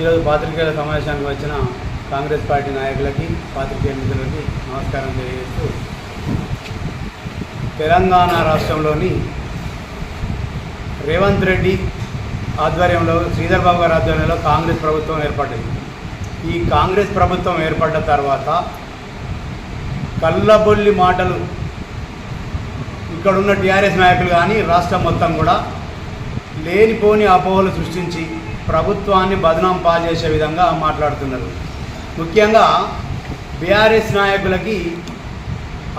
ఈరోజు పాత్రికేయుల సమావేశానికి వచ్చిన కాంగ్రెస్ పార్టీ నాయకులకి పాత్రికేయ మిత్రులకి నమస్కారం తెలియజేస్తూ, తెలంగాణ రాష్ట్రంలోని రేవంత్ రెడ్డి ఆధ్వర్యంలో, శ్రీధర్ బాబు గారి ఆధ్వర్యంలో కాంగ్రెస్ ప్రభుత్వం ఏర్పడింది. ఈ కాంగ్రెస్ ప్రభుత్వం ఏర్పడ్డ తర్వాత కళ్ళబొల్లి మాటలు ఇక్కడున్న టీఆర్ఎస్ నాయకులు కానీ రాష్ట్రం మొత్తం కూడా లేనిపోని అపోహలు సృష్టించి ప్రభుత్వాన్ని బదనాం పాల్చేసే విధంగా మాట్లాడుతున్నారు. ముఖ్యంగా బీఆర్ఎస్ నాయకులకి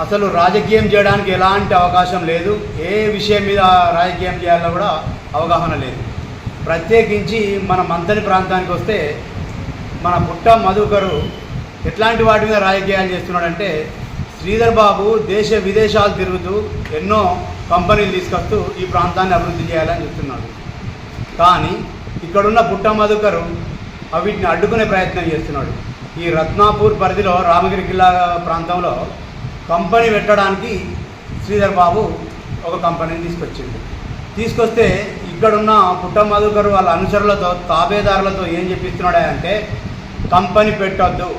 అసలు రాజకీయం చేయడానికి ఎలాంటి అవకాశం లేదు. ఏ విషయం మీద రాజకీయం చేయాలో కూడా అవగాహన లేదు. ప్రత్యేకించి మన మంతని ప్రాంతానికి వస్తే మన పుట్ట మధుకరు ఎట్లాంటి వాటి మీద రాజకీయాలు చేస్తున్నాడంటే, శ్రీధర్ బాబు దేశ విదేశాలు తిరుగుతూ ఎన్నో కంపెనీలు తీసుకొస్తూ ఈ ప్రాంతాన్ని అభివృద్ధి చేయాలని చెప్తున్నాడు. కానీ ఇక్కడున్న పుట్ట మధుకరు వీటిని అడ్డుకునే ప్రయత్నం చేస్తున్నాడు. ఈ రత్నాపూర్ పరిధిలో రామగిరి కిల్లా ప్రాంతంలో కంపెనీ పెట్టడానికి శ్రీధర్ బాబు ఒక కంపెనీని తీసుకొస్తే ఇక్కడున్న పుట్ట మధుకరు వాళ్ళ అనుచరులతో, తాబేదారులతో ఏం చెప్పిస్తున్నాడంటే, కంపెనీ పెట్టొద్దు.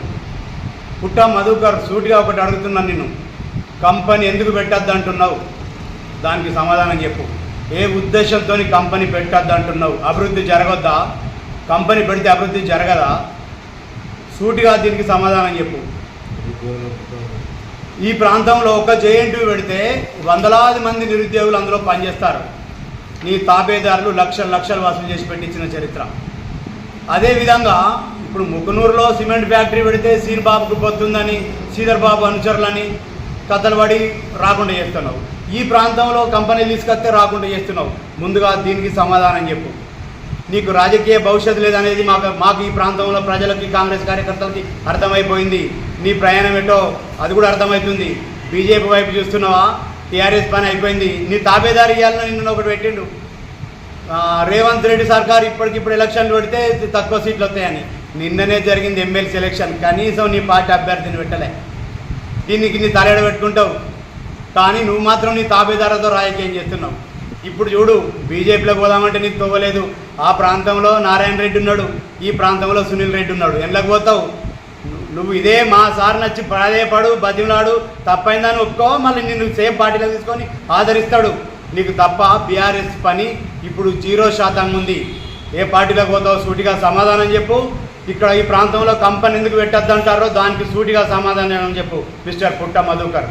పుట్ట మధుకర్ సూటిగా ఒకటి అడుగుతున్నాను, నిన్ను కంపెనీ ఎందుకు పెట్టద్దు అంటున్నావు? దానికి సమాధానం చెప్పు. ఏ ఉద్దేశంతో కంపెనీ పెట్టద్దు అంటున్నావు? అభివృద్ధి జరగొద్దా? కంపెనీ పెడితే అభివృద్ధి జరగదా? సూటిగా దీనికి సమాధానం చెప్పు. ఈ ప్రాంతంలో ఒక జేఎన్టీయూ పెడితే వందలాది మంది నిరుద్యోగులు అందులో పనిచేస్తారు. నీ తాబేదారులు లక్షలు వసూలు చేసి పెట్టించిన చరిత్ర. అదేవిధంగా ఇప్పుడు ముకునూరులో సిమెంట్ ఫ్యాక్టరీ పెడితే శ్రీబాబుకు పోతుందని శ్రీధర్ బాబు అనుచరులని కథలు పడి రాకుండా చేస్తున్నావు. ఈ ప్రాంతంలో కంపెనీలు తీసుకొస్తే రాకుండా చేస్తున్నావు. ముందుగా దీనికి సమాధానం చెప్పు. నీకు రాజకీయ భవిష్యత్తు లేదనేది మాకు ఈ ప్రాంతంలో ప్రజలకి, కాంగ్రెస్ కార్యకర్తలకి అర్థమైపోయింది. నీ ప్రయాణం ఏంటో అది కూడా అర్థమవుతుంది. బీజేపీ వైపు చూస్తున్నావా? టీఆర్ఎస్ పని అయిపోయింది. నీ తాబేదారి ఇవ్వాలని నిన్ను ఒకటి పెట్టిండు. రేవంత్ రెడ్డి సర్కారు ఇప్పటికిప్పుడు ఎలక్షన్లు పెడితే తక్కువ సీట్లు వస్తాయని. నిన్ననే జరిగింది ఎమ్మెల్సీ ఎలక్షన్. కనీసం నీ పార్టీ అభ్యర్థిని పెట్టలే. దీనికి నీ తలెడ పెట్టుకుంటావు. కానీ నువ్వు మాత్రం నీ తాబేదారులతో రాజకీయం చేస్తున్నావు. ఇప్పుడు చూడు, బీజేపీలోకి పోదామంటే నీకు తోవలేదు. ఆ ప్రాంతంలో నారాయణ రెడ్డి ఉన్నాడు, ఈ ప్రాంతంలో సునీల్ రెడ్డి ఉన్నాడు. ఎందుకు పోతావు? నువ్వు ఇదే మా సార్ నచ్చి ప్రాధేయపడు, బతిమలాడు, తప్పైందని ఒప్పుకో, మళ్ళీ నిన్ను సేమ్ పార్టీలో తీసుకొని ఆదరిస్తాడు. నీకు తప్ప బీఆర్ఎస్ పని ఇప్పుడు 0% ఉంది. ఏ పార్టీలోకి పోతావు? సూటిగా సమాధానం చెప్పు. ఇక్కడ ఈ ప్రాంతంలో కంపెనీ ఎందుకు పెట్టద్దంటారో దానికి సూటిగా సమాధానం చెప్పు మిస్టర్ పుట్ట మధుకర్.